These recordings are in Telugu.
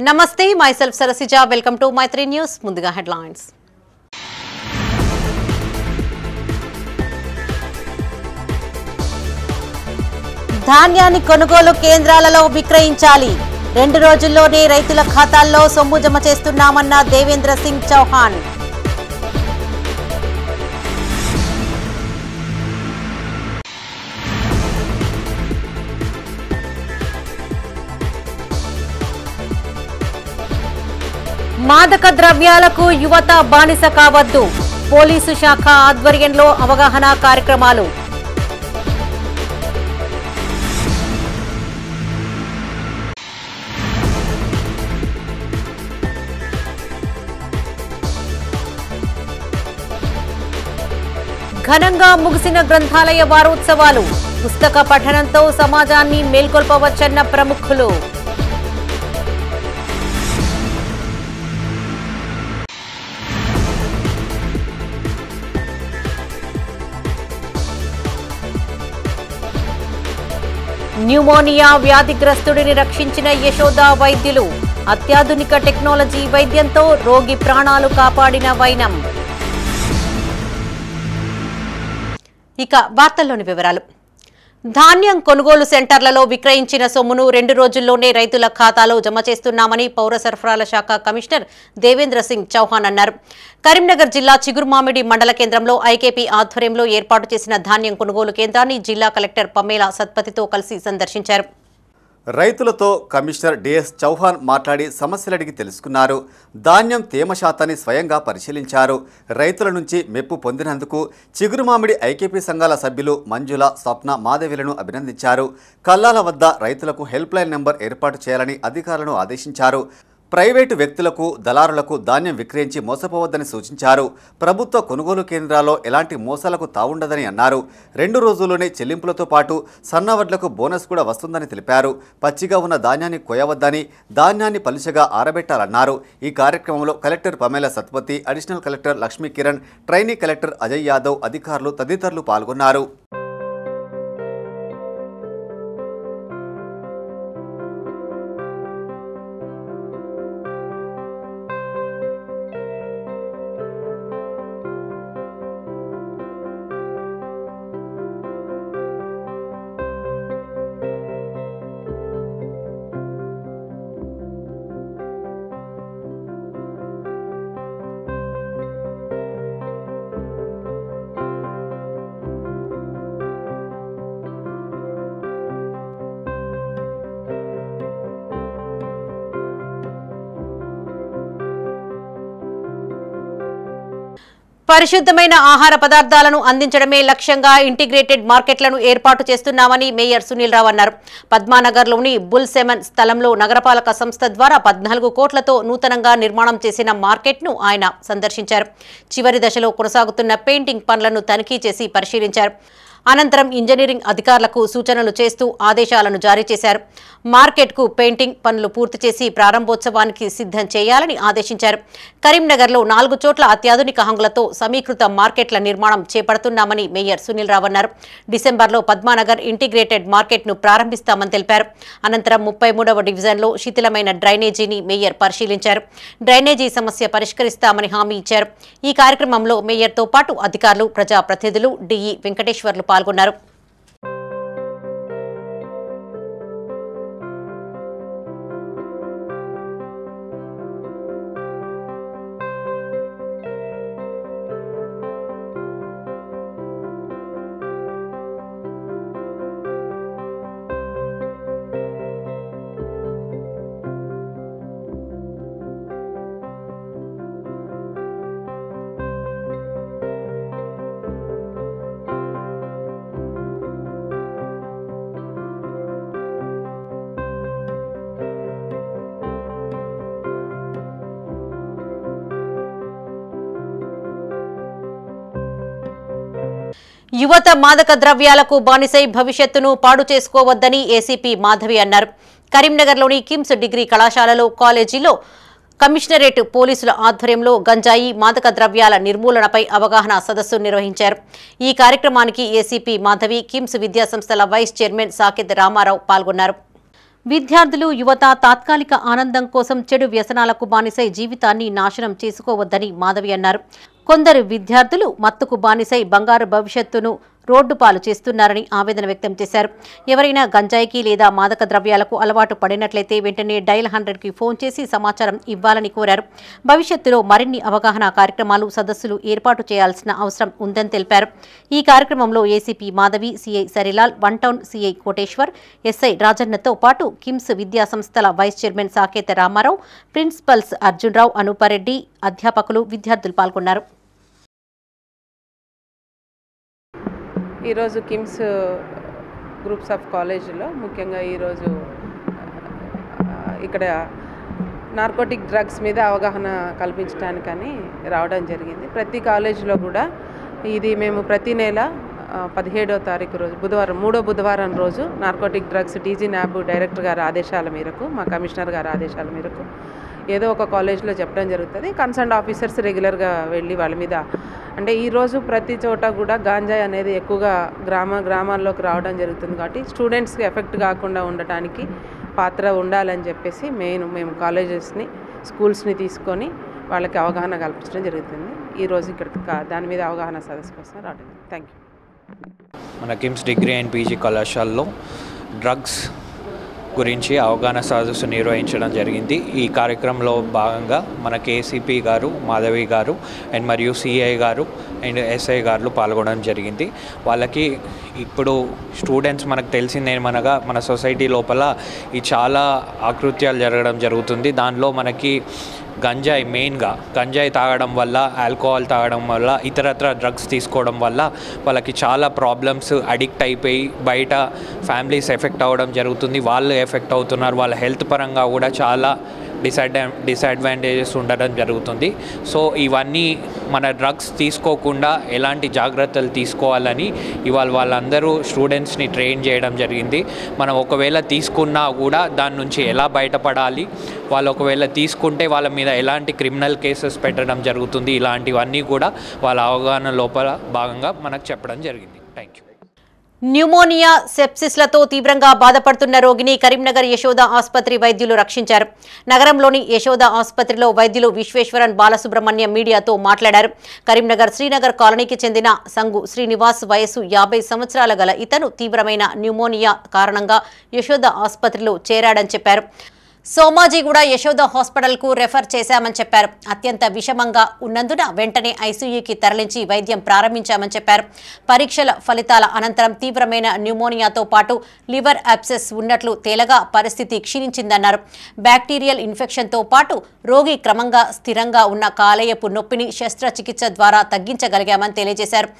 నమస్తే myself Sarasija welcome to My3 News ముందుగా హెడ్లైన్స్ ధాన్యాన్ని కొనుగోలు కేంద్రాలలో విక్రయించాలి 2 రోజుల్లోనే రైతుల ఖాతాల్లో సొమ్ము జమ చేస్తున్నామన్న దేవేంద్ర సింగ్ చౌహాన్ మాదక ద్రవ్యాలకు యువత బానిస కావద్దు పోలీసు శాఖ ఆధ్వర్యంలో అవగాహన కార్యక్రమాలు ఘనంగా ముగిసిన గ్రంథాలయ వారోత్సవాలు పుస్తక పఠనంతో సమాజాన్ని మేల్కొల్పవచ్చన్న ప్రముఖులు న్యూమోనియా వ్యాధిగ్రస్తుడిని రక్షించిన యశోద వైద్యులు అత్యాధునిక టెక్నాలజీ వైద్యంతో రోగి ప్రాణాలు కాపాడిన వైనం. ఇక వార్తల్లోని వివరాలు. ధాన్యం కొనుగోలు సెంటర్లలో విక్రయించిన సొమ్మును 2 రోజుల్లోనే రైతుల ఖాతాలో జమ చేస్తున్నామని పౌర సరఫరాల శాఖ కమిషనర్ దేవేంద్ర సింగ్ చౌహాన్ అన్నారు. కరీంనగర్ జిల్లా చిగురుమామిడి మండల కేంద్రంలో ఐకేపీ ఆధ్వర్యంలో ఏర్పాటు చేసిన ధాన్యం కొనుగోలు కేంద్రాన్ని జిల్లా కలెక్టర్ పమేలా సత్పతితో కలిసి సందర్శించారు. రైతులతో కమిషనర్ డిఎస్ చౌహాన్ మాట్లాడి సమస్యలడిగి తెలుసుకున్నారు. ధాన్యం తేమ శాతాన్ని స్వయంగా పరిశీలించారు. రైతుల నుంచి మెప్పు పొందినందుకు చిగురుమామిడి ఐకేపీ సంఘాల సభ్యులు మంజుల, స్వప్న, మాధవిలను అభినందించారు. కల్లాల వద్ద రైతులకు హెల్ప్ లైన్ నెంబర్ ఏర్పాటు చేయాలని అధికారులను ఆదేశించారు. ప్రైవేటు వ్యక్తులకు, దళారులకు ధాన్యం విక్రయించి మోసపోవద్దని సూచించారు. ప్రభుత్వ కొనుగోలు కేంద్రాల్లో ఎలాంటి మోసాలకు తావుండదని అన్నారు. 2 రోజుల్లోనే చెల్లింపులతో పాటు సన్నవడ్లకు బోనస్ కూడా వస్తుందని తెలిపారు. పచ్చిగా ఉన్న ధాన్యాన్ని కోయవద్దని, ధాన్యాన్ని పలుచగా ఆరబెట్టాలన్నారు. ఈ కార్యక్రమంలో collector Pamela Satpathy, additional collector Lakshmi Kiran, trainee collector Ajay Yadav, అధికారులు తదితరులు పాల్గొన్నారు. పరిశుద్ధమైన ఆహార పదార్థాలను అందించడమే లక్ష్యంగా ఇంటిగ్రేటెడ్ మార్కెట్లను ఏర్పాటు చేస్తున్నామని మేయర్ సునీల్ రావు అన్నారు. పద్మానగర్లోని బుల్ సెమన్ స్థలంలో నగరపాలక సంస్థ ద్వారా 14 కోట్లతో నూతనంగా నిర్మాణం చేసిన మార్కెట్ను ఆయన సందర్శించారు. చివరి దశలో కొనసాగుతున్న పెయింటింగ్ పనులను తనిఖీ చేసి పరిశీలించారు. అనంతరం ఇంజనీరింగ్ అధికారులకు సూచనలు చేస్తూ ఆదేశాలను జారీ చేశారు. మార్కెట్కు పెయింటింగ్ పనులు పూర్తి చేసి ప్రారంభోత్సవానికి సిద్ధం చేయాలని ఆదేశించారు. కరీంనగర్లో 4 చోట్ల అత్యాధునిక హంగులతో సమీకృత మార్కెట్ల నిర్మాణం చేపడుతున్నామని మేయర్ సునీల్ రావు అన్నారు. డిసెంబర్లో పద్మానగర్ ఇంటిగ్రేటెడ్ మార్కెట్ను ప్రారంభిస్తామని తెలిపారు. అనంతరం 33వ డివిజన్లో శిథిలమైన డ్రైనేజీని మేయర్ పరిశీలించారు. డ్రైనేజీ సమస్య పరిష్కరిస్తామని హామీ ఇచ్చారు. ఈ కార్యక్రమంలో మేయర్తో పాటు అధికారులు, ప్రజాప్రతినిధులు, డిఈ వెంకటేశ్వర్లు పాల్గొన్నారు. యువత మాదక ద్రవ్యాలకు బానిసై భవిష్యత్తును పాడు చేసుకోవద్దని ఏసీపీ మాధవి అన్నారు. కరీంనగర్లోని కిమ్స్ డిగ్రీ కళాశాలలో, కాలేజీలో కమిషనరేట్ పోలీసుల ఆధ్వర్యంలో గంజాయి, మాదక ద్రవ్యాల నిర్మూలనపై అవగాహన సదస్సు నిర్వహించారు. ఈ కార్యక్రమానికి ఏసీపీ మాధవి, కిమ్స్ విద్యాసంస్థల వైస్ చైర్మన్ సాకేత్ రామారావు పాల్గొన్నారు. విద్యార్థులు యువత తాత్కాలిక ఆనందం కోసం చెడు వ్యసనాలకు బానిసై జీవితాన్ని నాశనం చేసుకోవద్దని మాధవి అన్నారు. కొందరు విద్యార్థులు మత్తుకు బానిసై బంగారు భవిష్యత్తును రోడ్డు పాలు చేస్తున్నారని ఆవేదన వ్యక్తం చేశారు. ఎవరైనా గంజాయికి లేదా మాదక ద్రవ్యాలకు అలవాటు పడినట్లయితే వెంటనే డయల్ 100కి ఫోన్ చేసి సమాచారం ఇవ్వాలని కోరారు. భవిష్యత్తులో మరిన్ని అవగాహన కార్యక్రమాలు, సదస్సులు ఏర్పాటు చేయాల్సిన అవసరం ఉందని తెలిపారు. ఈ కార్యక్రమంలో ACP Madhavi, CI Sarilal, one town CI Koteshwar, SI రాజన్నతో పాటు కిమ్స్ విద్యా సంస్థల vice chairman Saketha Rama Rao, principals Arjun Rao, Anupa Reddy, అధ్యాపకులు, విద్యార్థులు పాల్గొన్నారు. ఈరోజు కిమ్స్ గ్రూప్స్ ఆఫ్ కాలేజీలో ముఖ్యంగా ఈరోజు ఇక్కడ నార్కోటిక్ డ్రగ్స్ మీద అవగాహన కల్పించడానికని రావడం జరిగింది. ప్రతి కాలేజీలో కూడా ఇది మేము ప్రతి నెల 17వ తారీఖు రోజు మూడో బుధవారం రోజు narcotic drugs DG NAB director గారి ఆదేశాల మేరకు, మా కమిషనర్ గారి ఆదేశాల మేరకు ఏదో ఒక కాలేజ్లో చెప్పడం జరుగుతుంది. కన్సర్న్ ఆఫీసర్స్ రెగ్యులర్గా వెళ్ళి వాళ్ళ మీద, అంటే ఈరోజు ప్రతి చోట కూడా గాంజాయి అనేది ఎక్కువగా గ్రామాల్లోకి రావడం జరుగుతుంది. కాబట్టి స్టూడెంట్స్కి ఎఫెక్ట్ కాకుండా ఉండటానికి పాత్ర ఉండాలని చెప్పేసి మేము కాలేజెస్ని, స్కూల్స్ని తీసుకొని వాళ్ళకి అవగాహన కల్పించడం జరుగుతుంది. ఈరోజు ఇక్కడ దాని మీద అవగాహన సదస్సు కోసం రావడం. Thank you. మన కిమ్స్ డిగ్రీ అండ్ పీజీ కళాశాలలో డ్రగ్స్ గురించి అవగాహన సదస్సు నిర్వహించడం జరిగింది. ఈ కార్యక్రమంలో భాగంగా మన కేసీపీ గారు, మాధవి గారు అండ్ మరియు సిఐ గారు అండ్ ఎస్ఐ గారు పాల్గొనడం జరిగింది. వాళ్ళకి ఇప్పుడు స్టూడెంట్స్ మనకు తెలిసిందేమనగా మన సొసైటీ లోపల ఈ చాలా ఆకృత్యాలు జరగడం జరుగుతుంది. దానిలో మనకి మెయిన్గా గంజాయి తాగడం వల్ల, ఆల్కహాల్ తాగడం వల్ల, ఇతరత్ర డ్రగ్స్ తీసుకోవడం వల్ల వాళ్ళకి చాలా ప్రాబ్లమ్స్, అడిక్ట్ అయిపోయి బయట ఫ్యామిలీస్ ఎఫెక్ట్ అవ్వడం జరుగుతుంది. వాళ్ళు ఎఫెక్ట్ అవుతున్నారు. వాళ్ళ హెల్త్ పరంగా కూడా చాలా డిసడ్వాంటేజెస్ ఉండడం జరుగుతుంది. సో ఇవన్నీ మన డ్రగ్స్ తీసుకోకుండా ఎలాంటి జాగ్రత్తలు తీసుకోవాలని ఇవాళ వాళ్ళందరూ స్టూడెంట్స్ని ట్రైన్ చేయడం జరిగింది. మనం ఒకవేళ తీసుకున్నా కూడా దాని నుంచి ఎలా బయటపడాలి, వాళ్ళు ఒకవేళ తీసుకుంటే వాళ్ళ మీద ఎలాంటి క్రిమినల్ కేసెస్ పెట్టడం జరుగుతుంది, ఇలాంటివన్నీ కూడా వాళ్ళ అవగాహన లోపల భాగంగా మనకు చెప్పడం జరిగింది. Thank you. న్యూమోనియా, సెప్సిస్లతో తీవ్రంగా బాధపడుతున్న రోగిని కరీంనగర్ యశోద ఆసుపత్రి వైద్యులు రక్షించారు. నగరంలోని యశోద ఆసుపత్రిలో వైద్యులు విశ్వేశ్వరన్ బాలసుబ్రహ్మణ్యం మీడియాతో మాట్లాడారు. కరీంనగర్ శ్రీనగర్ కాలనీకి చెందిన సంగు శ్రీనివాస్ వయసు 50 సంవత్సరాల గల ఇతను తీవ్రమైన న్యూమోనియా కారణంగా యశోద ఆసుపత్రిలో చేరాడని చెప్పారు. సోమాజిగూడ యశోద హాస్పిటల్కు రెఫర్ చేశామని చెప్పారు. అత్యంత విషమంగా ఉన్నందున వెంటనే ఐసీయూకి తరలించి వైద్యం ప్రారంభించామని చెప్పారు. పరీక్షల ఫలితాల అనంతరం తీవ్రమైన న్యూమోనియాతో పాటు లివర్ అబ్సెస్ ఉన్నట్లు తేలగా పరిస్థితి క్షీణించిందన్నారు. బ్యాక్టీరియల్ ఇన్ఫెక్షన్తో పాటు రోగి క్రమంగా స్థిరంగా ఉన్న కాలేయపు నొప్పిని శస్త్రచికిత్స ద్వారా తగ్గించగలిగామని తెలియజేశారు.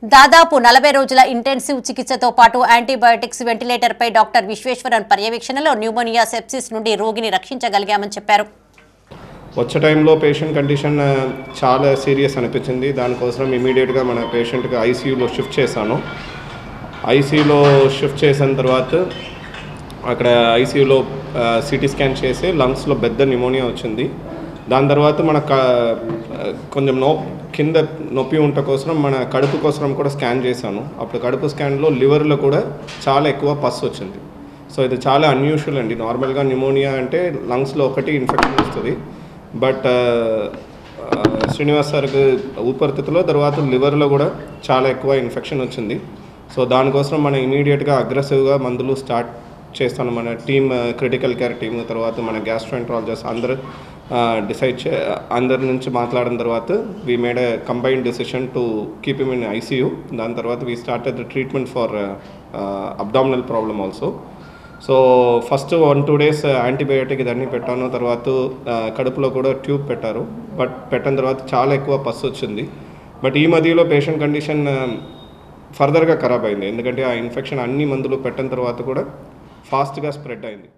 దాదాపు 40 రోజుల ఇంటెన్సివ్ చికిత్సతో పాటు యాంటీబయోటిక్స్, వెంటిలేటర్పై డాక్టర్ విశ్వేశ్వరన్ పర్యవేక్షణలో న్యూమోనియా, సెప్సిస్ నుండి రోగిని రక్షించగలిగామని చెప్పారు. వచ్చే టైంలో పేషెంట్ కండిషన్ చాలా సీరియస్ అనిపించింది. దానికోసం ఇమీడియట్గా మన పేషెంట్కి ఐసీయూలో షిఫ్ట్ చేశాను. ఐసీయూలో షిఫ్ట్ చేసిన తర్వాత అక్కడ ఐసీయూలో సిటీ స్కాన్ చేసి లంగ్స్లో పెద్ద న్యూమోనియా వచ్చింది. దాని తర్వాత మన కొంచెం కింద నొప్పి ఉంట కోసం మన కడుపు కోసం కూడా స్కాన్ చేశాను. అప్పుడు కడుపు స్కాన్లో లివర్లో కూడా చాలా ఎక్కువ పస్ వచ్చింది. సో ఇది చాలా అన్యూజువల్ అండి. నార్మల్గా న్యూమోనియా అంటే లంగ్స్లో ఒకటి ఇన్ఫెక్షన్ వస్తుంది, బట్ శ్రీనివాస్ సార్కి ఊపిరితిత్తులో తర్వాత లివర్లో కూడా చాలా ఎక్కువ ఇన్ఫెక్షన్ వచ్చింది. సో దానికోసం మనం ఇమీడియట్గా అగ్రెసివ్గా మందులు స్టార్ట్ చేస్తాను. మన టీమ్, క్రిటికల్ కేర్ టీమ్, తర్వాత మన గ్యాస్ట్రోఎంట్రాలజిస్ట్ అందరూ అందరి నుంచి మాట్లాడిన తర్వాత we made a combined decision to keep him in ICU. దాని తర్వాత we started the treatment for abdominal problem also. So first 1-2 days antibiotic ఇదన్నీ పెట్టాను. తర్వాత కడుపులో కూడా ట్యూబ్ పెట్టారు. బట్ పెట్టిన తర్వాత చాలా ఎక్కువ పస్ వచ్చింది. బట్ ఈ మధ్యలో పేషెంట్ కండిషన్ ఫర్దర్గా ఖరాబ్ అయింది. ఎందుకంటే ఆ ఇన్ఫెక్షన్ అన్ని మందులు పెట్టిన తర్వాత కూడా ఫాస్ట్గా స్ప్రెడ్ అయింది.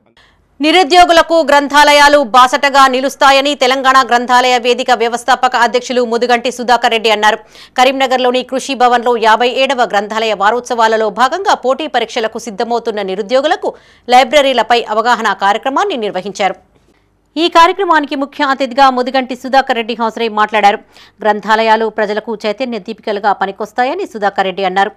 నిరుద్యోగులకు గ్రంథాలయాలు బాసటగా నిలుస్తాయని తెలంగాణ గ్రంథాలయ వేదిక వ్యవస్థాపక అధ్యక్షులు ముదుగంటి సుధాకర్ రెడ్డి అన్నారు. కరీంనగర్లోని కృషి భవన్లో 57వ గ్రంథాలయ వారోత్సవాలలో భాగంగా పోటీ పరీక్షలకు సిద్ధమవుతున్న నిరుద్యోగులకు లైబ్రరీలపై అవగాహన కార్యక్రమాన్ని నిర్వహించారు. ఈ కార్యక్రమానికి ముఖ్య అతిథిగా ముదిగంటి సుధాకర్ రెడ్డి హాజరై మాట్లాడారు. గ్రంథాలయాలు ప్రజలకు చైతన్య దీపికలుగా పనికొస్తాయని సుధాకర్ రెడ్డి అన్నారు.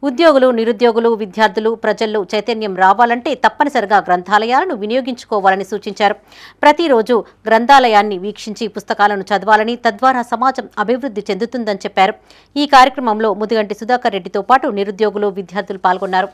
ఉద్యోగులు, నిరుద్యోగులు, విద్యార్థులు, ప్రజల్లో చైతన్యం రావాలంటే తప్పనిసరిగా గ్రంథాలయాలను వినియోగించుకోవాలని సూచించారు. ప్రతిరోజు గ్రంథాలయాన్ని వీక్షించి పుస్తకాలను చదవాలని, తద్వారా సమాజం అభివృద్ధి చెందుతుందని చెప్పారు. ఈ కార్యక్రమంలో ముదిగంటి సుధాకర్ రెడ్డితో పాటు నిరుద్యోగులు, విద్యార్థులు పాల్గొన్నారు.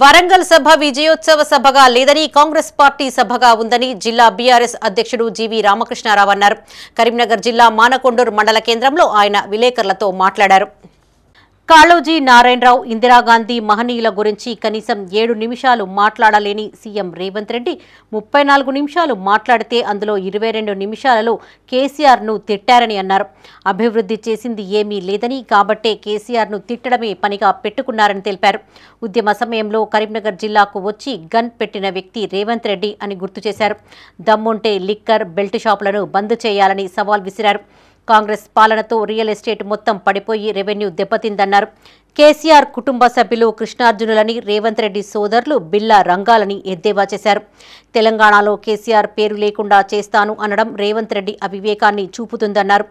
వరంగల్ సభ విజయోత్సవ సభగా లేదని కాంగ్రెస్ పార్టీ సభగా ఉందని జిల్లా బీఆర్ఎస్ అధ్యక్షుడు జీవీ రామకృష్ణారావు అన్నారు. కరీంనగర్ జిల్లా మానకొండూరు మండల కేంద్రంలో ఆయన విలేకరులతో మాట్లాడారు. కాళోజీ నారాయణరావు, ఇందిరాగాంధీ మహనీయుల గురించి కనీసం 7 నిమిషాలు మాట్లాడలేని సీఎం రేవంత్ రెడ్డి 34 నిమిషాలు మాట్లాడితే అందులో 22 నిమిషాలలో కేసీఆర్ను తిట్టారని అన్నారు. అభివృద్ధి చేసింది ఏమీ లేదని, కాబట్టే కేసీఆర్ను తిట్టడమే పనిగా పెట్టుకున్నారని తెలిపారు. ఉద్యమ సమయంలో కరీంనగర్ జిల్లాకు వచ్చి గన్ పెట్టిన వ్యక్తి రేవంత్ రెడ్డి అని గుర్తు చేశారు. దమ్ముంటే లిక్కర్, బెల్ట్ షాపులను బంద్ చేయాలని సవాల్ విసిరారు. కాంగ్రెస్ పాలనతో రియల్ ఎస్టేట్ మొత్తం పడిపోయి రెవెన్యూ దెబ్బతిందన్నారు. కేసీఆర్ కుటుంబ సభ్యులు కృష్ణార్జునులని, రేవంత్ రెడ్డి సోదరులు బిల్లా రంగాలని ఎద్దేవా చేశారు. తెలంగాణలో కేసీఆర్ పేరు లేకుండా చేస్తాను అనడం రేవంత్ రెడ్డి అవివేకాన్ని చూపుతుందన్నారు.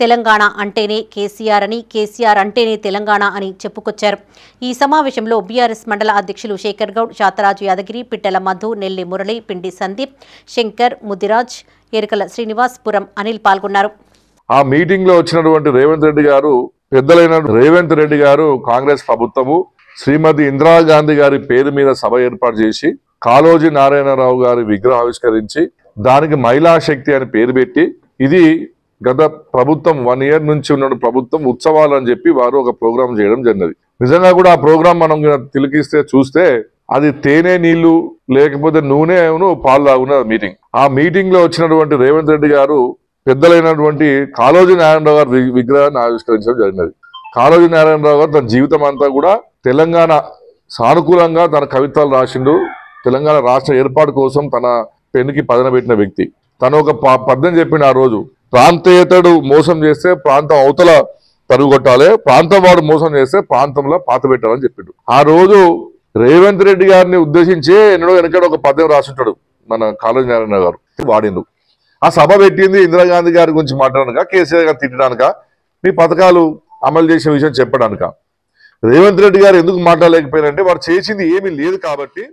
తెలంగాణ అంటేనే కేసీఆర్ అని, కేసీఆర్ అంటేనే తెలంగాణ అని చెప్పుకొచ్చారు. ఈ సమావేశంలో బీఆర్ఎస్ మండల అధ్యక్షులు శేఖర్ గౌడ్, శాతరాజు యాదగిరి, పిట్టెల మధు, నెల్లి మురళి, పిండి సందీప్, శంకర్, ముదిరాజ్, ఎరుకల శ్రీనివాస్, పురం అనిల్ పాల్గొన్నారు. ఆ మీటింగ్ లో వచ్చినటువంటి రేవంత్ రెడ్డి గారు, పెద్దలైన రేవంత్ రెడ్డి గారు, కాంగ్రెస్ ప్రభుత్వము శ్రీమతి ఇందిరాగాంధీ గారి పేరు మీద సభ ఏర్పాటు చేసి కాళోజీ నారాయణరావు గారి విగ్రహం ఆవిష్కరించి దానికి మహిళా శక్తి అని పేరు పెట్టి, ఇది గత ప్రభుత్వం 1 year నుంచి ఉన్న ప్రభుత్వం ఉత్సవాలు అని చెప్పి వారు ఒక ప్రోగ్రాం చేయడం జరిగినది. నిజంగా కూడా ఆ ప్రోగ్రాం మనం తిలకిస్తే చూస్తే అది తేనె నీళ్లు లేకపోతే నూనెను పాలు లాగున్న మీటింగ్. ఆ మీటింగ్ లో వచ్చినటువంటి రేవంత్ రెడ్డి గారు పెద్దలైనటువంటి కాళోజీ నారాయణరావు గారి విగ్రహాన్ని ఆవిష్కరించడం జరిగినది. కాళోజీ నారాయణరావు గారు తన జీవితం అంతా కూడా తెలంగాణ సానుకూలంగా తన కవిత్వాలు రాసిండు. తెలంగాణ రాష్ట్ర ఏర్పాటు కోసం తన పెన్నుకి పదన పెట్టిన వ్యక్తి. తను ఒక పద్యం చెప్పిండు ఆ రోజు, ప్రాంతేతడు మోసం చేస్తే ప్రాంతం అవతల తరుగుకొట్టాలి, ప్రాంతం వాడు మోసం చేస్తే ప్రాంతంలో పాత పెట్టాలని చెప్పిండు. ఆ రోజు రేవంత్ రెడ్డి గారిని ఉద్దేశించి ఎన్నడో వెనకడ ఒక పద్యం రాసుంటాడు మన కాళోజీ నారాయణరావు గారు. వాడిండు. ఆ సభ పెట్టింది ఇందిరాగాంధీ గారి గురించి మాట్లాడడానిక, కేసీఆర్ గారు తిట్టడానిక, మీ పథకాలు అమలు చేసే విషయం చెప్పడానిక? రేవంత్ రెడ్డి గారు ఎందుకు మాట్లాడలేకపోయారంటే వారు చేసింది ఏమీ లేదు కాబట్టి.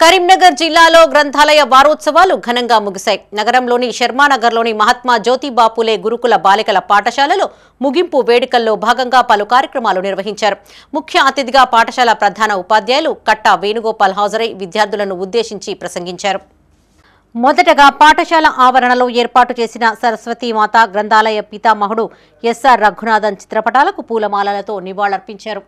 కరీంనగర్ జిల్లాలో గ్రంథాలయ వారోత్సవాలు ఘనంగా ముగిశాయి. నగరంలోని శర్మానగర్లోని మహాత్మా జ్యోతిబాపులే గురుకుల బాలికల పాఠశాలలో ముగింపు వేడుకల్లో భాగంగా పలు కార్యక్రమాలు నిర్వహించారు. ముఖ్య అతిథిగా పాఠశాల ప్రధాన ఉపాధ్యాయులు కట్టా వేణుగోపాల్ హాజరై విద్యార్థులను ఉద్దేశించి ప్రసంగించారు. మొదటగా పాఠశాల ఆవరణలో ఏర్పాటు చేసిన సరస్వతీమాత గ్రంథాలయ పితామహుడు ఎస్ఆర్ రఘునాథన్ చిత్రపటాలకు పూలమాలలతో నివాళులర్పించారు.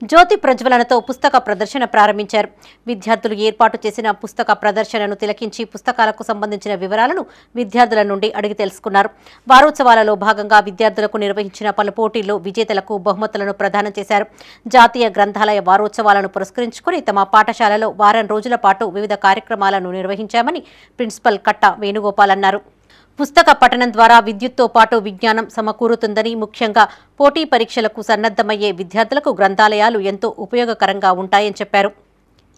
జ్యోతి ప్రజ్వలనతో పుస్తక ప్రదర్శన ప్రారంభించారు. విద్యార్థులు ఏర్పాటు చేసిన పుస్తక ప్రదర్శనను తిలకించి పుస్తకాలకు సంబంధించిన వివరాలను విద్యార్థుల నుండి అడిగి తెలుసుకున్నారు. వారోత్సవాలలో భాగంగా విద్యార్థులకు నిర్వహించిన పలు పోటీల్లో విజేతలకు బహుమతులను ప్రదానం చేశారు. జాతీయ గ్రంథాలయ వారోత్సవాలను పురస్కరించుకుని తమ పాఠశాలలో వారం రోజుల పాటు వివిధ కార్యక్రమాలను నిర్వహించామని ప్రిన్సిపల్ కట్టా వేణుగోపాల్ అన్నారు. పుస్తక పఠనం ద్వారా విద్యుత్తో పాటు విజ్ఞానం సమకూరుతుందని, ముఖ్యంగా పోటీ పరీక్షలకు సన్నద్ధమయ్యే విద్యార్థులకు గ్రంథాలయాలు ఎంతో ఉపయోగకరంగా ఉంటాయని చెప్పారు.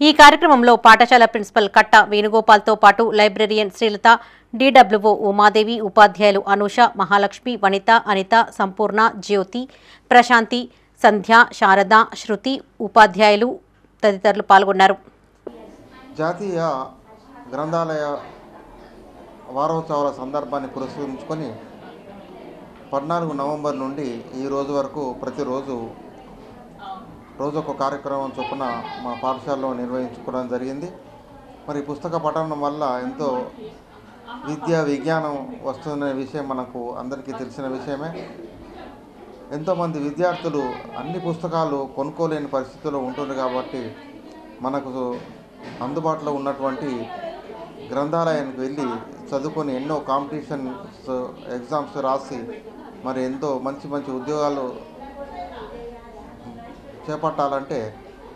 ఈ కార్యక్రమంలో పాఠశాల ప్రిన్సిపల్ కట్టా వేణుగోపాల్తో పాటు లైబ్రరియన్ శ్రీలత, డిడబ్ల్యూఓ ఉమాదేవి, ఉపాధ్యాయులు అనూష, మహాలక్ష్మి, వనిత, అనిత, సంపూర్ణ, జ్యోతి, ప్రశాంతి, సంధ్య, శారద, శృతి, ఉపాధ్యాయులు తదితరులు పాల్గొన్నారు. జాతీయ గ్రంథాలయ వారోత్సవాల సందర్భాన్ని పురస్కరించుకొని 14 నవంబర్ నుండి ఈ రోజు వరకు ప్రతిరోజు రోజొక కార్యక్రమం చొప్పున మా పాఠశాలలో నిర్వహించుకోవడం జరిగింది. మరి పుస్తక పఠనం వల్ల ఎంతో విజ్ఞానం వస్తున్న విషయం మనకు అందరికీ తెలిసిన విషయమే. ఎంతోమంది విద్యార్థులు అన్ని పుస్తకాలు కొనుక్కోలేని పరిస్థితుల్లో ఉంటుంది కాబట్టి మనకు అందుబాటులో ఉన్నటువంటి గ్రంథాలయానికి వెళ్ళి చదువుకొని ఎన్నో కాంపిటీషన్స్ ఎగ్జామ్స్ రాసి మరి ఎంతో మంచి మంచి ఉద్యోగాలు చేపట్టాలంటే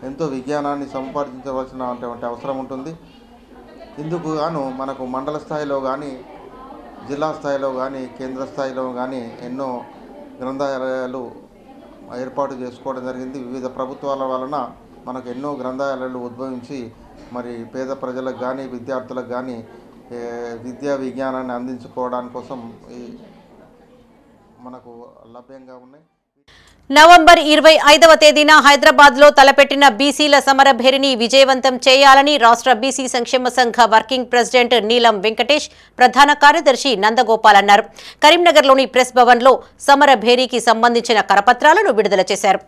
ఎంతో విజ్ఞానాన్ని సంపాదించవలసినటువంటి అవసరం ఉంటుంది. ఇందుకు గాను మనకు మండల స్థాయిలో కానీ జిల్లా స్థాయిలో కానీ కేంద్ర స్థాయిలో కానీ ఎన్నో గ్రంథాలయాలు ఏర్పాటు చేసుకోవడం జరిగింది. వివిధ ప్రభుత్వాల వలన మనకు ఎన్నో గ్రంథాలయాలు ఉద్భవించి మరి పేద ప్రజలకు కానీ విద్యార్థులకు కానీ విద్యా విజ్ఞానాన్ని అందించుకోవడానికి కోసం మనకు లభ్యంగా ఉన్నాయి. నవంబర్ 25వ తేదీన హైదరాబాద్లో తలపెట్టిన బీసీల సమరభేరిని విజయవంతం చేయాలని రాష్ట్ర బీసీ సంక్షేమ సంఘ వర్కింగ్ ప్రెసిడెంట్ నీలం వెంకటేష్, ప్రధాన కార్యదర్శి నందగోపాల్ అన్నారు. కరీంనగర్లోని ప్రెస్ భవన్లో సమరభేరికి సంబంధించిన కరపత్రాలను విడుదల చేశారు.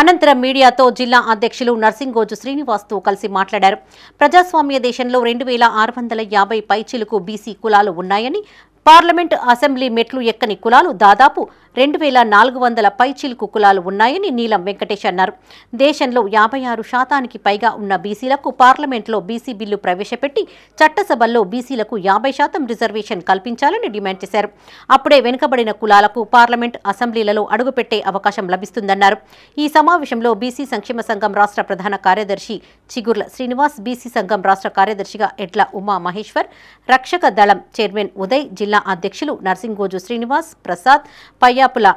అనంతరం మీడియాతో జిల్లా అధ్యక్షులు నర్సింగోజు శ్రీనివాస్తో కలిసి మాట్లాడారు. ప్రజాస్వామ్య దేశంలో 2650 పైచిలుకు బీసీ కులాలు ఉన్నాయని, పార్లమెంట్ అసెంబ్లీ మెట్లు ఎక్కని కులాలు దాదాపు 2400 పైచిలుకు కులాలు ఉన్నాయని నీలం వెంకటేష్ అన్నారు. దేశంలో 56% పైగా ఉన్న బీసీలకు పార్లమెంట్లో బీసీ బిల్లు ప్రవేశపెట్టి చట్టసభల్లో బీసీలకు 50% రిజర్వేషన్ కల్పించాలని డిమాండ్ చేశారు. అప్పుడే వెనుకబడిన కులాలకు పార్లమెంట్ అసెంబ్లీలలో అడుగుపెట్టే అవకాశం లభిస్తుందన్నారు. ఈ సమావేశంలో బీసీ సంక్షేమ సంఘం రాష్ట్ర ప్రధాన కార్యదర్శి చిగుర్ల శ్రీనివాస్, బీసీ సంఘం రాష్ట్ర కార్యదర్శిగా ఎడ్ల ఉమా మహేశ్వర్, రక్షక దళం చైర్మన్ ఉదయ్, జిల్లా అధ్యక్షులు నర్సింగోజు శ్రీనివాస్, ప్రసాద్, పయ్యాపుల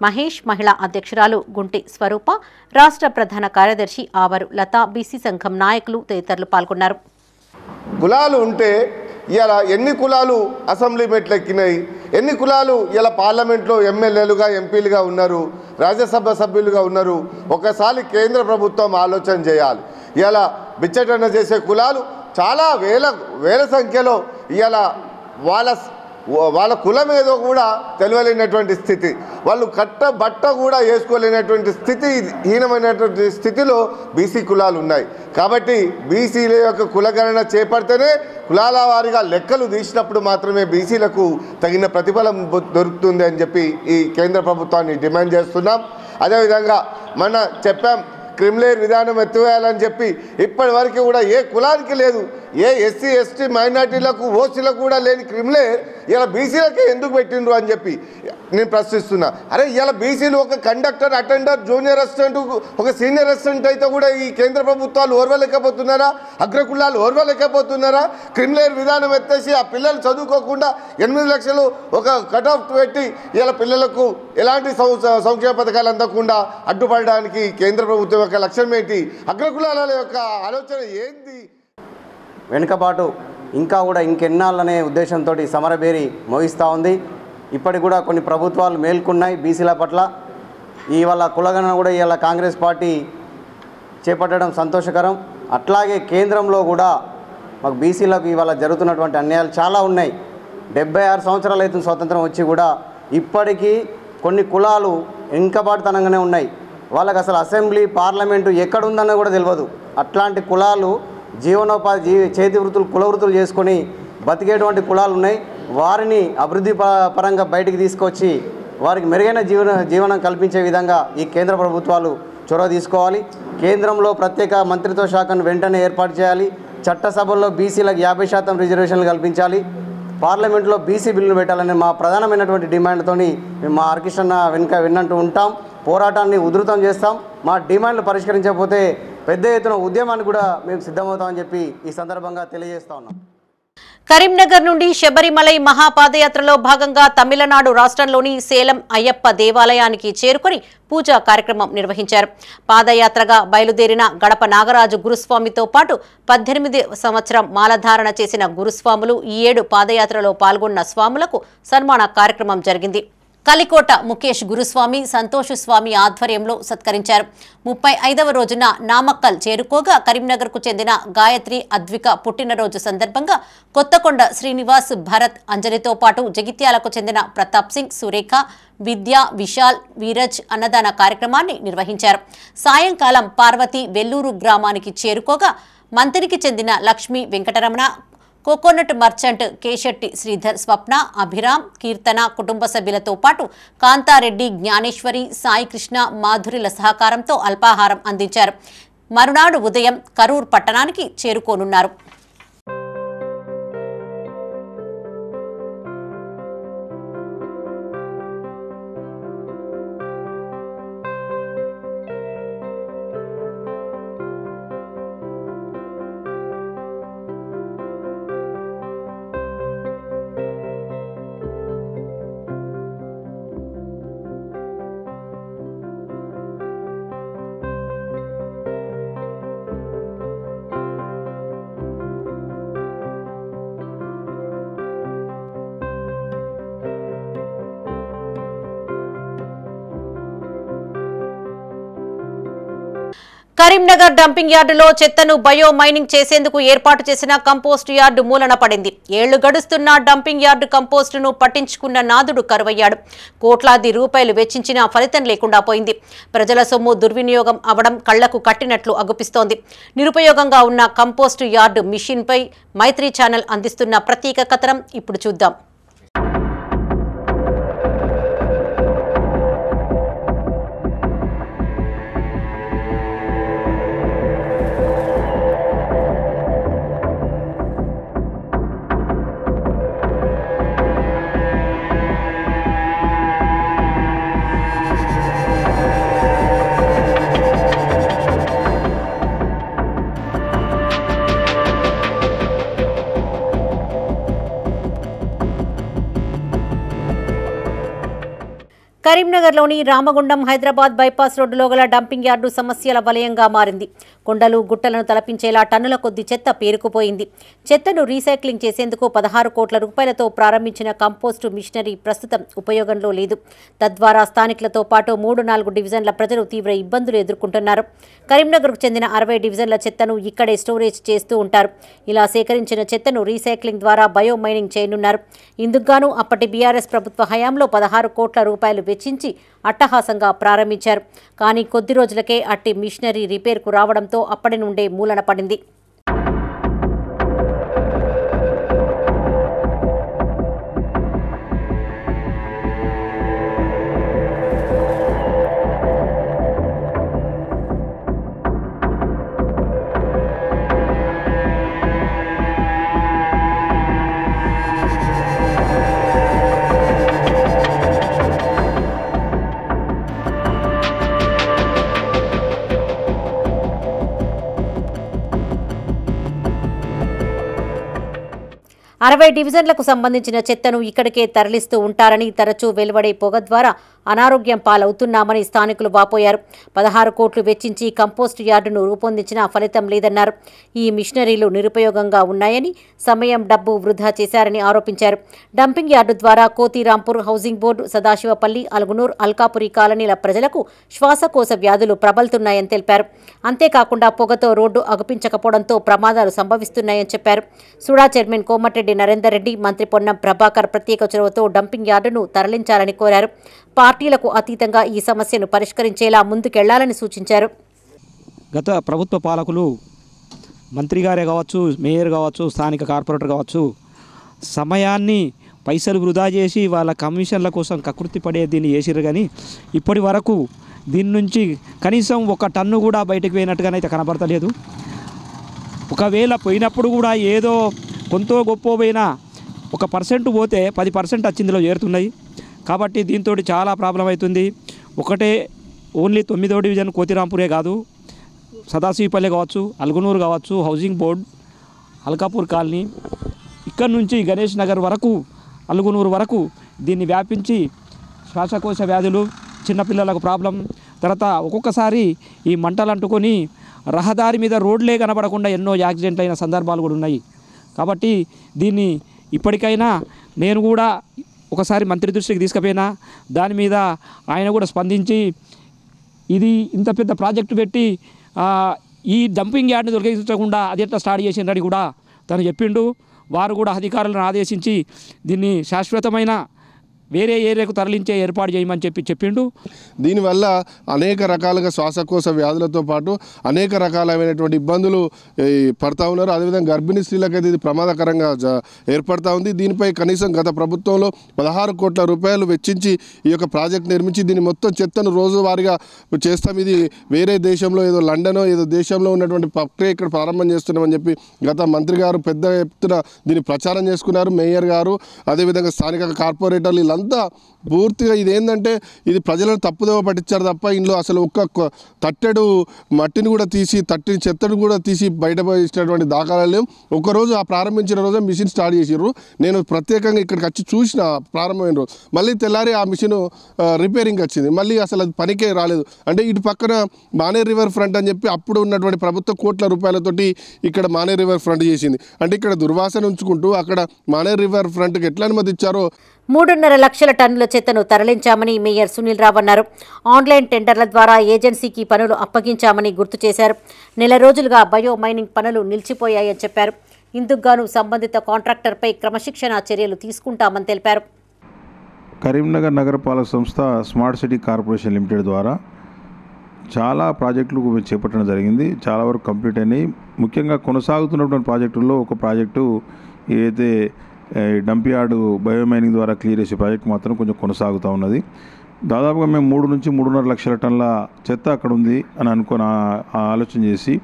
మహేష్, మహిళా అధ్యక్షురాలు గుంటి స్వరూప, రాష్ట్ర ప్రధాన కార్యదర్శి ఆవరు లత, బీసీ సంఘం నాయకులు తదితరులు పాల్గొన్నారు. కులాలు ఉంటే ఇలా ఎన్ని కులాలు అసెంబ్లీ మెట్లు ఎక్కినాయి, ఎన్ని కులాలు ఇలా పార్లమెంట్లో ఎమ్మెల్యేలుగా ఎంపీలుగా ఉన్నారు, రాజ్యసభ సభ్యులుగా ఉన్నారు. ఒకసారి కేంద్ర ప్రభుత్వం ఆలోచన చేయాలి. ఇలా బిచ్చటన చేసే కులాలు చాలా వేల సంఖ్యలో ఇలా వాళ్ళ కులం ఏదో కూడా తెలియలేనటువంటి స్థితి, వాళ్ళు బట్ట కూడా వేసుకోలేనటువంటి స్థితి, హీనమైనటువంటి స్థితిలో బీసీ కులాలు ఉన్నాయి. కాబట్టి బీసీల యొక్క కులగణన చేపడితేనే కులాల వారీగా లెక్కలు తీసినప్పుడు మాత్రమే బీసీలకు తగిన ప్రతిఫలం దొరుకుతుంది అని చెప్పి ఈ కేంద్ర ప్రభుత్వాన్ని డిమాండ్ చేస్తున్నాం. అదేవిధంగా చెప్పాం, క్రిమిలేర్ విధానం ఎత్తివేయాలని చెప్పి ఇప్పటి వరకు కూడా ఏ కులానికి లేదు. ఏ ఎస్సీ ఎస్టీ మైనార్టీలకు ఓసీలకు కూడా లేని క్రిమిలేర్ ఇలా బీసీలకే ఎందుకు పెట్టిండ్రు అని చెప్పి నేను ప్రశ్నిస్తున్నా. అరే ఇలా బీసీలు ఒక కండక్టర్, అటెండర్, జూనియర్ అసిస్టెంట్, ఒక సీనియర్ అసిస్టెంట్ అయితే కూడా ఈ కేంద్ర ప్రభుత్వాలు ఓర్వలేకపోతున్నారా? అగ్రకులాలు ఓర్వలేకపోతున్నారా? క్రిమిలేర్ విధానం ఎత్తేసి ఆ పిల్లలు చదువుకోకుండా 8 లక్షలు ఒక కట్ ఆఫ్ పెట్టి ఇలా పిల్లలకు ఎలాంటి సంక్షేమ పథకాలు అందకుండా అడ్డుపడడానికి కేంద్ర ప్రభుత్వం యొక్క లక్ష్యం ఏంటి? అగ్రకులాల యొక్క ఆలోచన ఏంది? వెనుకబాటు ఇంకా కూడా ఇంకెన్నాళ్ళనే ఉద్దేశంతో సమరభేరి మోగిస్తూ ఉంది. ఇప్పటికి కూడా కొన్ని ప్రభుత్వాలు మేల్కొన్నాయి బీసీల పట్ల. ఇవాళ కులగణన కూడా ఇవాళ కాంగ్రెస్ పార్టీ చేపట్టడం సంతోషకరం. అట్లాగే కేంద్రంలో కూడా మాకు బీసీలకు ఇవాళ జరుగుతున్నటువంటి అన్యాయాలు చాలా ఉన్నాయి. 76 సంవత్సరాలు అవుతుంది స్వతంత్రం వచ్చి కూడా ఇప్పటికీ కొన్ని కులాలు వెనుకబాటుతనంగానే ఉన్నాయి. వాళ్ళకి అసలు అసెంబ్లీ, పార్లమెంటు ఎక్కడుందన్నది కూడా తెలియదు. అట్లాంటి కులాలు జీవనోపాధి, చేతి వృత్తులు, కుల వృత్తులు చేసుకొని బతికేటువంటి కులాలు ఉన్నాయి. వారిని అభివృద్ధి పరంగా బయటికి తీసుకొచ్చి వారికి మెరుగైన జీవనం కల్పించే విధంగా ఈ కేంద్ర ప్రభుత్వాలు చొరవ తీసుకోవాలి. కేంద్రంలో ప్రత్యేక మంత్రిత్వ శాఖను వెంటనే ఏర్పాటు చేయాలి. చట్టసభల్లో బీసీలకు 50% రిజర్వేషన్లు కల్పించాలి. పార్లమెంట్లో బీసీ బిల్లును పెట్టాలని మా ప్రధానమైనటువంటి డిమాండ్తో మేము మా హరికృష్ణ విన్నట్టు ఉంటాం. పోరాటాన్ని ఉధృతం చేస్తాం. మా డిమాండ్లు పరిష్కరించకపోతే పెద్ద ఎత్తున ఉద్యమాన్ని కూడా మేము సిద్ధమవుతామని చెప్పి ఈ సందర్భంగా తెలియజేస్తా ఉన్నాం. కరీంనగర్ నుండి శబరిమలై మహాపాదయాత్రలో భాగంగా తమిళనాడు రాష్ట్రంలోని సేలం అయ్యప్ప దేవాలయానికి చేరుకొని పూజా కార్యక్రమం నిర్వహించారు. పాదయాత్రగా బయలుదేరిన గడప నాగరాజు గురుస్వామితో పాటు 18 సంవత్సరం మాలధారణ చేసిన గురుస్వాములు ఈ ఏడు పాదయాత్రలో పాల్గొన్న స్వాములకు సన్మాన కార్యక్రమం జరిగింది. కలికోట ముఖేష్ గురుస్వామి, సంతోష్ స్వామి ఆధ్వర్యంలో సత్కరించారు. 35వ రోజున నామక్కల్ చేరుకోగా కరీంనగర్కు చెందిన గాయత్రి అద్విక పుట్టినరోజు సందర్భంగా కొత్తకొండ శ్రీనివాస్, భరత్, అంజలితో పాటు జగిత్యాలకు చెందిన ప్రతాప్ సింగ్, సురేఖ, విద్య, విశాల్, వీరజ్ అన్నదాన కార్యక్రమాన్ని నిర్వహించారు. సాయంకాలం పార్వతి వెల్లూరు గ్రామానికి చేరుకోగా మంత్రికి చెందిన లక్ష్మీ వెంకటరమణ, కోకోనట్ మర్చెంట్ కేశెట్టి శ్రీధర్, స్వప్న, అభిరామ్, కీర్తన కుటుంబ సభ్యులతో పాటు కాంతారెడ్డి, జ్ఞానేశ్వరి, సాయి కృష్ణ, మాధురిల సహకారంతో అల్పాహారం అందించారు. మరునాడు ఉదయం కరూర్ పట్టణానికి చేరుకోనున్నారు. కరీంనగర్ డంపింగ్ యార్డులో చెత్తను బయో మైనింగ్ చేసేందుకు ఏర్పాటు చేసిన కంపోస్ట్ యార్డు మూలన పడింది. ఏళ్లు గడుస్తున్న డంపింగ్ యార్డు కంపోస్టును పట్టించుకున్న నాదుడు కరువయ్యాడు. కోట్లాది రూపాయలు వెచ్చించినా ఫలితం లేకుండా పోయింది. ప్రజల సొమ్ము దుర్వినియోగం అవడం కళ్లకు కట్టినట్లు అగుపిస్తోంది. నిరుపయోగంగా ఉన్న కంపోస్టు యార్డు మిషన్పై మైత్రి ఛానల్ అందిస్తున్న ప్రత్యేక కథనం ఇప్పుడు చూద్దాం. కరీంనగర్లోని రామగుండం హైదరాబాద్ బైపాస్ రోడ్డులో గల డంపింగ్ యార్డు సమస్యల వలయంగా మారింది. కొండలు గుట్టలను తలపించేలా టన్నుల కొద్ది చెత్త పేరుకుపోయింది. చెత్తను రీసైక్లింగ్ చేసేందుకు 16 కోట్ల రూపాయలతో ప్రారంభించిన కంపోస్టు మిషనరీ ప్రస్తుతం ఉపయోగంలో లేదు. తద్వారా స్థానికులతో పాటు 3-4 డివిజన్ల ప్రజలు తీవ్ర ఇబ్బందులు ఎదుర్కొంటున్నారు. కరీంనగర్కు చెందిన 60 డివిజన్ల చెత్తను ఇక్కడే స్టోరేజ్ చేస్తూ ఉంటారు. ఇలా సేకరించిన చెత్తను రీసైక్లింగ్ ద్వారా బయో మైనింగ్ చేయనున్నారు. ఇందుకుగాను అప్పటి బీఆర్ఎస్ ప్రభుత్వ హయాంలో 16 కోట్ల రూపాయలు వెచ్చించి అట్టహాసంగా ప్రారంభించారు. కానీ కొద్ది రోజులకే అట్టి మిషనరీ రిపేర్కు రావడంతో అప్పటి నుండే మూలన పడింది. అరవై డివిజన్లకు సంబంధించిన చెత్తను ఇక్కడికే తరలిస్తూ ఉంటారని, తరచూ వెలువడే పొగ ద్వారా అనారోగ్యం పాలవుతున్నామని స్థానికులు వాపోయారు. 16 కోట్లు వెచ్చించి కంపోస్టు యార్డును రూపొందించినా ఫలితం లేదన్నారు. ఈ మిషనరీలు నిరుపయోగంగా ఉన్నాయని, సమయం డబ్బు వృధా చేశారని ఆరోపించారు. డంపింగ్ యార్డు ద్వారా కోతిరాంపూర్, హౌసింగ్ బోర్డు, సదాశివపల్లి, అల్గునూర్, అల్కాపురి కాలనీల ప్రజలకు శ్వాసకోశ వ్యాధులు ప్రబలుతున్నాయని తెలిపారు. అంతేకాకుండా పొగతో రోడ్డు అగుపించకపోవడంతో ప్రమాదాలు సంభవిస్తున్నాయని చెప్పారు. సుడా చైర్మన్ కోమటిరెడ్డి నరేందర్ రెడ్డి, మంత్రి పొన్నం ప్రభాకర్ ప్రత్యేక చొరవతో డంపింగ్ యార్డును తరలించాలని కోరారు. పార్టీలకు అతీతంగా ఈ సమస్యను పరిష్కరించేలా ముందుకెళ్లాలని సూచించారు. గత ప్రభుత్వ పాలకులు, మంత్రి గారే కావచ్చు, మేయర్ కావచ్చు, స్థానిక కార్పొరేటర్ కావచ్చు, సమయాన్ని పైసలు వృధా చేసి వాళ్ళ కమిషన్ల కోసం కకృతి పడే దీన్ని చేసిర్రు. కానీ ఇప్పటి వరకు దీని నుంచి కనీసం 1 టన్ను కూడా బయటకు పోయినట్టుగానైతే కనబడతలేదు. ఒకవేళ పోయినప్పుడు కూడా ఏదో కొంత గొప్ప పోయినా 1% పోతే 10% వచ్చిందిలో చేరుతున్నాయి. కాబట్టి దీంతో చాలా ప్రాబ్లం అవుతుంది. ఓన్లీ 9వ డివిజన్ కోతిరాంపూరే కాదు, సదాశివపల్లి కావచ్చు, అల్గునూరు కావచ్చు, హౌసింగ్ బోర్డ్, అల్కాపూర్ కాలనీ, ఇక్కడ నుంచి గణేష్ నగర్ వరకు, అల్గునూరు వరకు దీన్ని వ్యాపించి శ్వాసకోశ వ్యాధులు, చిన్నపిల్లలకు ప్రాబ్లం, తర్వాత ఒక్కొక్కసారి ఈ మంటలు అంటుకొని రహదారి మీద రోడ్లే కనబడకుండా ఎన్నో యాక్సిడెంట్లు అయిన సందర్భాలు కూడా ఉన్నాయి. కాబట్టి దీన్ని ఇప్పటికైనా నేను కూడా ఒకసారి మంత్రి దృష్టికి తీసుకుపోయినా, దాని మీద ఆయన కూడా స్పందించి ఇది ఇంత పెద్ద ప్రాజెక్టు పెట్టి ఈ డంపింగ్ యార్డ్ని దొరికించకుండా అది ఎట్లా స్టార్ట్ చేసిందని కూడా తను చెప్పిండు. వారు కూడా అధికారులను ఆదేశించి దీన్ని శాశ్వతమైన వేరే ఏరియాకు తరలించే ఏర్పాటు చేయమని చెప్పిండు. దీనివల్ల అనేక రకాలుగా శ్వాసకోశ వ్యాధులతో పాటు అనేక రకాలైనటువంటి ఇబ్బందులు పడతా ఉన్నారు. అదేవిధంగా గర్భిణీ స్త్రీలకైతే ఇది ప్రమాదకరంగా ఏర్పడతా ఉంది. దీనిపై కనీసం గత ప్రభుత్వంలో 16 కోట్ల రూపాయలు వెచ్చించి ఈ యొక్క ప్రాజెక్ట్ నిర్మించి దీన్ని మొత్తం చెత్తను రోజువారీగా చేస్తాం, ఇది వేరే దేశంలో ఏదో లండనో ఏదో దేశంలో ఉన్నటువంటి ప్రక్రియ ఇక్కడ ప్రారంభం చేస్తున్నామని చెప్పి గత మంత్రి గారు పెద్ద ఎత్తున దీన్ని ప్రచారం చేసుకున్నారు. మేయర్ గారు, అదేవిధంగా స్థానిక కార్పొరేటర్లు అంతా పూర్తిగా ఇదేంటంటే ఇది ప్రజలను తప్పుదోవ పట్టించారు తప్ప ఇందులో అసలు ఒక్క తట్టెడు మట్టిని కూడా తీసి చెత్తను కూడా తీసి బయట పోయినటువంటి దాఖలాలు లేవు. ఒకరోజు ఆ ప్రారంభించిన రోజే మిషన్ స్టార్ట్ చేసిర్రు. నేను ప్రత్యేకంగా ఇక్కడికి వచ్చి చూసిన ప్రారంభమైన రోజు, మళ్ళీ తెల్లారి ఆ మిషన్ రిపేరింగ్ వచ్చింది, మళ్ళీ అసలు అది పనికే రాలేదు. అంటే ఇటు పక్కన మానే రివర్ ఫ్రంట్ అని చెప్పి అప్పుడు ఉన్నటువంటి ప్రభుత్వ కోట్ల రూపాయలతోటి ఇక్కడ మానే రివర్ ఫ్రంట్ చేసింది. అంటే ఇక్కడ దుర్వాసన ఉంచుకుంటూ అక్కడ మానే రివర్ ఫ్రంట్కి ఎట్లా అనుమతి ఇచ్చారో 3.5 లక్షల టన్నుల చెత్తను తరలించామని మేయర్ సునీల్ రావు అన్నారు. ఆన్లైన్ టెండర్ల ద్వారా ఏజెన్సీకి పనులు అప్పగించామని గుర్తు చేశారు. నెల రోజులుగా బయో మైనింగ్ పనులు నిలిచిపోయాయని చెప్పారు. ఇందుకుగాను సంబంధిత కాంట్రాక్టర్పై క్రమశిక్షణ చర్యలు తీసుకుంటామని తెలిపారు. కరీంనగర్ నగరపాలక సంస్థ స్మార్ట్ సిటీ కార్పొరేషన్ లిమిటెడ్ ద్వారా చాలా ప్రాజెక్టులు చేపట్టడం జరిగింది. చాలా వరకు కంప్లీట్ అయినాయి. ముఖ్యంగా కొనసాగుతున్నటువంటి ప్రాజెక్టుల్లో ఒక ప్రాజెక్టు ఏదైతే డంప్ యార్డు బయోమైనింగ్ ద్వారా క్లియర్ చేసే ప్రాజెక్టు మాత్రం కొంచెం కొనసాగుతూ ఉన్నది. దాదాపుగా మేము 3 నుంచి 3.5 లక్షల టన్నుల చెత్త అక్కడ ఉంది అని అనుకుని ఆలోచన చేసి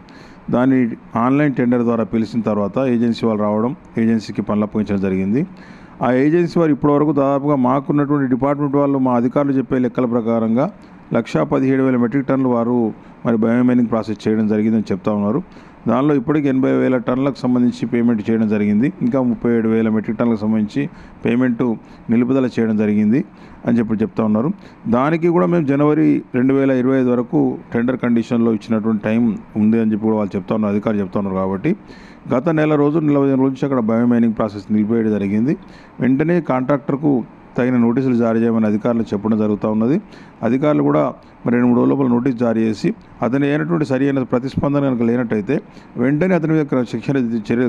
దాన్ని ఆన్లైన్ టెండర్ ద్వారా పిలిచిన తర్వాత ఏజెన్సీ వాళ్ళు రావడం, ఏజెన్సీకి పనులు అప్పగించడం జరిగింది. ఆ ఏజెన్సీ వారు ఇప్పటివరకు దాదాపుగా మాకున్నటువంటి డిపార్ట్మెంట్ వాళ్ళు మా అధికారులు చెప్పే లెక్కల ప్రకారంగా 1,17,000 మెట్రిక్ టన్నులు వారు మరి బయోమైనింగ్ ప్రాసెస్ చేయడం జరిగిందని చెప్తా ఉన్నారు. దానిలో ఇప్పటికి 80,000 టన్నులకు సంబంధించి పేమెంట్ చేయడం జరిగింది. ఇంకా 37,000 మెట్రిక్ టన్నులకు సంబంధించి పేమెంటు నిలుపుదల చేయడం జరిగింది అని చెప్తా ఉన్నారు. దానికి కూడా మేము జనవరి 2025 వరకు టెండర్ కండిషన్లో ఇచ్చినటువంటి టైం ఉంది అని చెప్పి కూడా వాళ్ళు చెప్తా ఉన్నారు, అధికారులు చెప్తా ఉన్నారు. కాబట్టి గత నెల రోజులు 40 రోజుల నుంచి అక్కడ బయోమైనింగ్ ప్రాసెస్ నిలిపేయడం జరిగింది. వెంటనే కాంట్రాక్టర్కు తగిన నోటీసులు జారీ చేయమని అధికారులు చెప్పడం జరుగుతూ ఉన్నది. అధికారులు కూడా 2-3 రోజుల లోపల నోటీస్ జారీ చేసి అతను అయినటువంటి సరి అయిన ప్రతిస్పందన కనుక లేనట్టయితే వెంటనే అతని మీద శిక్షణ చర్య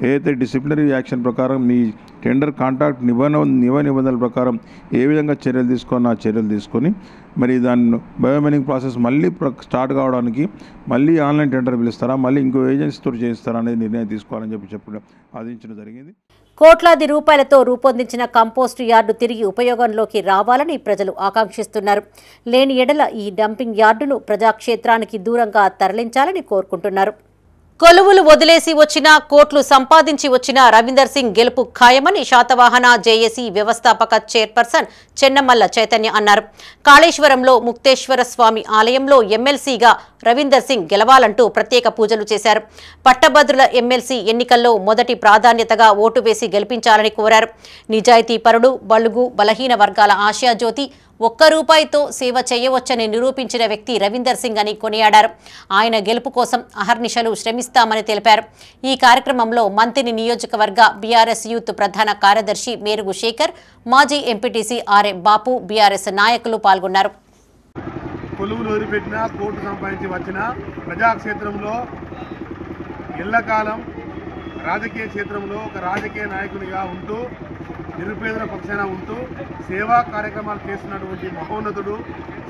ఏదైతే డిసిప్లినరీ యాక్షన్ ప్రకారం మీ టెండర్ కాంట్రాక్ట్ నిబంధనల ప్రకారం ఏ విధంగా చర్యలు తీసుకొని ఆ చర్యలు తీసుకొని మరి దాన్ని బయోమైనింగ్ ప్రాసెస్ మళ్ళీ స్టార్ట్ కావడానికి మళ్ళీ ఆన్లైన్ టెండర్ పిలుస్తారా, మళ్ళీ ఇంకో ఏజెన్సీతో చేయిస్తారా అనేది నిర్ణయం తీసుకోవాలని చెప్పి ఆదేశించడం జరిగింది. కోట్లాది రూపాయలతో రూపొందించిన కంపోస్టు యార్డు తిరిగి ఉపయోగంలోకి రావాలని ప్రజలు ఆకాంక్షిస్తున్నారు. లేని ఎడల ఈ డంపింగ్ యార్డును ప్రజాక్షేత్రానికి దూరంగా తరలించాలని కోరుకుంటున్నారు. కొలువులు వదిలేసి వచ్చిన కోట్లు సంపాదించి వచ్చిన రవీందర్ సింగ్ గెలుపు ఖాయమని శాతవాహన జేఏసీ వ్యవస్థాపక చైర్పర్సన్ చెన్నమల్ల చైతన్య అన్నారు. కాళేశ్వరంలో ముక్తేశ్వర స్వామి ఆలయంలో ఎమ్మెల్సీగా రవీందర్ సింగ్ గెలవాలంటూ ప్రత్యేక పూజలు చేశారు. పట్టభద్రుల ఎమ్మెల్సీ ఎన్నికల్లో మొదటి ప్రాధాన్యతగా ఓటు వేసి గెలిపించాలని కోరారు. నిజాయితీ పరుడు, బలుగు, బలహీన వర్గాల ఆశయాజ్యోతి, ₹1 సేవ చేయవచ్చని నిరూపించిన వ్యక్తి రవీందర్ సింగ్ అని కొనియాడారు. ఆయన గెలుపు కోసం అహర్నిశలు శ్రమిస్తామని తెలిపారు. ఈ కార్యక్రమంలో మంత్రి నియోజకవర్గ బీఆర్ఎస్ యూత్ ప్రధాన కార్యదర్శి మేరుగు శేఖర్, మాజీ ఎంపీటీసీ ఆర్ఏ బాపు, బీఆర్ఎస్ నాయకులు పాల్గొన్నారు. కొలువులు వదిలిపెట్టిన కోర్టు సంపాదించి వచ్చిన ప్రజాక్షేత్రంలో ఎల్లకాలం రాజకీయ క్షేత్రంలో ఒక రాజకీయ నాయకునిగా ఉంటూ నిరుపేదల పక్షాన ఉంటూ సేవా కార్యక్రమాలు చేస్తున్నటువంటి మహోన్నతుడు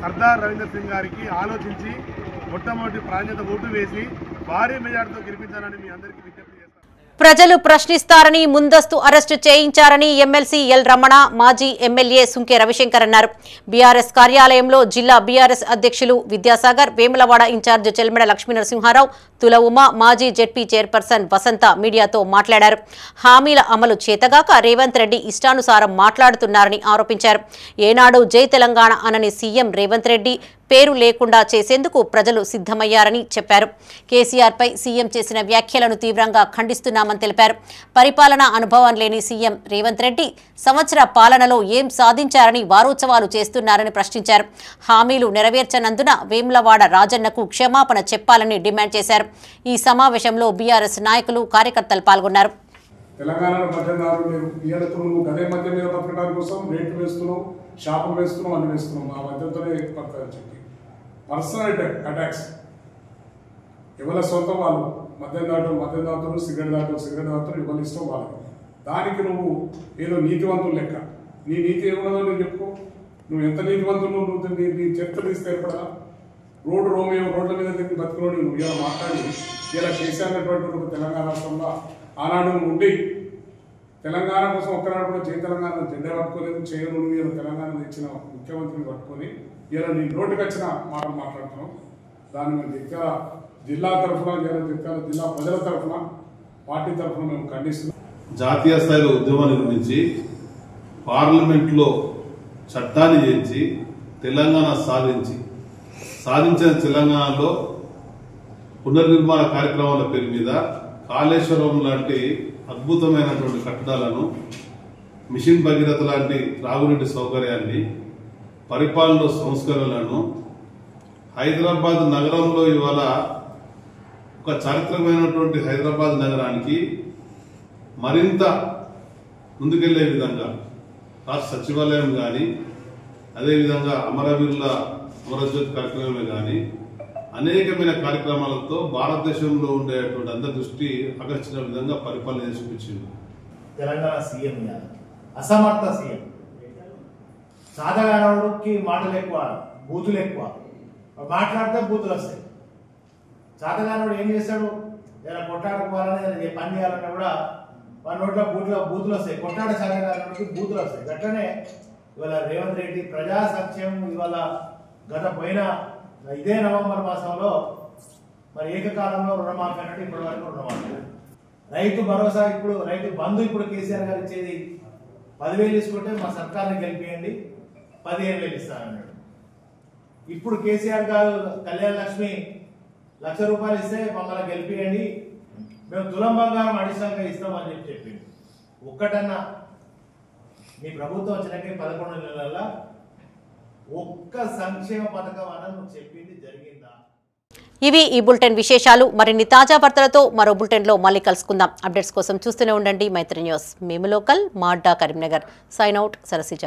సర్దార్ రవీందర్ సింగ్ గారికి ఆలోచించి మొట్టమొదటి ప్రాధాన్యత ఓటు వేసి భారీ మెజార్టీతో గెలిపించాలని మీ అందరికీ విజ్ఞప్తి చేస్తాను. ప్రజలు ప్రశ్నిస్తారని ముందస్తు అరెస్టు చేయించారని ఎమ్మెల్సీ ఎల్ రమణ, మాజీ ఎమ్మెల్యే సుంకే రవిశంకర్ అన్నారు. బీఆర్ఎస్ కార్యాలయంలో జిల్లా బీఆర్ఎస్ అధ్యక్షులు విద్యాసాగర్, వేములవాడ ఇన్ఛార్జ్ చెల్మెడ లక్ష్మీనరసింహారావు, తుల ఉమ, మాజీ జెడ్పీ చైర్పర్సన్ వసంత మీడియాతో మాట్లాడారు. హామీల అమలు చేతగాక రేవంత్ రెడ్డి ఇష్టానుసారం మాట్లాడుతున్నారని ఆరోపించారు. ఏనాడు జై తెలంగాణ అనని సీఎం రేవంత్ రెడ్డి పేరు లేకుండా చేసేందుకు ప్రజలు సిద్ధమయ్యారని చెప్పారు. కేసీఆర్పై సీఎం చేసిన వ్యాఖ్యలను తీవ్రంగా ఖండిస్తున్నామని తెలిపారు. పరిపాలనా అనుభవం లేని సీఎం రేవంత్ రెడ్డి సంవత్సర పాలనలో ఏం సాధించారని వారోత్సవాలు చేస్తున్నారని ప్రశ్నించారు. హామీలు నెరవేర్చనందున వేములవాడ రాజన్నకు క్షమాపణ చెప్పాలని డిమాండ్ చేశారు. ఈ సమావేశంలో బీఆర్ఎస్ నాయకులు, కార్యకర్తలు పాల్గొన్నారు. తెలంగాణలో గదే మధ్య మీద పథకాల కోసం రేట్లు వేస్తున్నాం, షాపులు వేస్తున్నాం, అన్ని వేస్తున్నాం. ఆ మధ్యతోనే పడతారని చెప్పి పర్సనల్ అటాక్స్ ఎవరి సొంతం వాళ్ళు మద్యం దాటులు, సిగరెట్ దాటులు ఎవరి ఇష్టం వాళ్ళకి. దానికి నువ్వు ఏదో నీతివంతులు లెక్క, నీ నీతి ఏమున్నదో నువ్వు చెప్పుకో. నువ్వు ఎంత నీతివంతులు, నువ్వు నీ చరిత్ర తీస్తే ఏర్పడదా? రోడ్ల మీద తిరిగి బతుకుని నువ్వు ఇలా మాట్లాడి ఇలా చేసేటటువంటి ఒక తెలంగాణ రాష్ట్రంలో ఆనాడు నువ్వు ఉండి తెలంగాణ కోసం ఒక్కనాడు కూడా జై తెలంగాణ జెండా పట్టుకోలేదు, చేయను. నువ్వు తెలంగాణ తెచ్చిన ముఖ్యమంత్రిని పట్టుకొని ఇలా నీ నోటికి వచ్చిన మాటలు మాట్లాడుతున్నావు. దాన్ని మేము జగిత్యాల జిల్లా తరఫున, జిల్లా ప్రజల తరఫున, పార్టీ తరఫున మేము ఖండిస్తున్నాం. జాతీయ స్థాయిలో ఉద్యమం నిర్మించి పార్లమెంట్లో చట్టాన్ని చేయించి తెలంగాణ సాధించిన తెలంగాణలో పునర్నిర్మాణ కార్యక్రమాల పేరు మీద కాళేశ్వరం లాంటి అద్భుతమైనటువంటి కట్టడాలను, మిషన్ భగీరథ లాంటి త్రాగునీటి సౌకర్యాన్ని, పరిపాలన సంస్కరణలను హైదరాబాద్ నగరంలో ఇవాళ ఒక చారిత్రకమైనటువంటి హైదరాబాద్ నగరానికి మరింత ముందుకెళ్లే విధంగా రాష్ట్ర సచివాలయం కానీ అదేవిధంగా అమరవీరుల అమరజ్యోతి కార్యక్రమమే కానీ అనేకమైన కార్యక్రమాలతో భారతదేశంలో ఉండేటువంటి అందరి దృష్టి ఆకర్షించిన విధంగా పరిపాలన చేసి చూపించింది. తెలంగాణ సీఎం అసమర్థ సీఎం, సాధారణకి మాటలు ఎక్కువ, బూతులు ఎక్కువ, మాట్లాడితే బూతులు వస్తాయి. సాధారణుడు ఏం చేస్తాడు, ఏదైనా కొట్టాడుకోవాలని ఏదైనా పని చేయాలన్నా కూడా వాళ్ళ నోట్లో బూతులు వస్తాయి. కొట్టాడ సాధారణుడికి బూతులు వస్తాయి. గట్లనే ఇవాళ రేవంత్ రెడ్డి ప్రజా సంక్షేమం ఇవాళ గత పోయిన ఇదే నవంబర్ మాసంలో మరి ఏకకాలంలో రుణమాఫీ అన్నట్టు ఇప్పటి వరకు రుణమాఫీ. రైతు భరోసా ఇప్పుడు రైతు బంధు ఇప్పుడు కేసీఆర్ గారు ఇచ్చేది 10,000 తీసుకుంటే మా సర్కార్ని గెలిపియండి 15,000 ఇస్తానన్నాడు. ఇప్పుడు కేసీఆర్ గారు కళ్యాణ లక్ష్మి 1,00,000 రూపాయలు ఇస్తే మమ్మల్ని గెలిపియండి, మేము తులం బంగారం అడిషనల్గా ఇస్తామని చెప్పింది. ఒక్కటన్నా మీ ప్రభుత్వం వచ్చినాక 11 నెలల ఒక్క సంక్షేమ పథకం అన్న నువ్వు చెప్పింది జరిగిందా? ఇవి ఈ బులెటిన్ విశేషాలు. మరిన్ని తాజా వార్తలతో మరో బులెటిన్లో మళ్ళీ కలుసుకుందాం. అప్డేట్స్ కోసం చూస్తూనే ఉండండి మైత్రి న్యూస్. మేము లోకల్, మా అడ్డా కరీంనగర్. Sign out, Sarasija.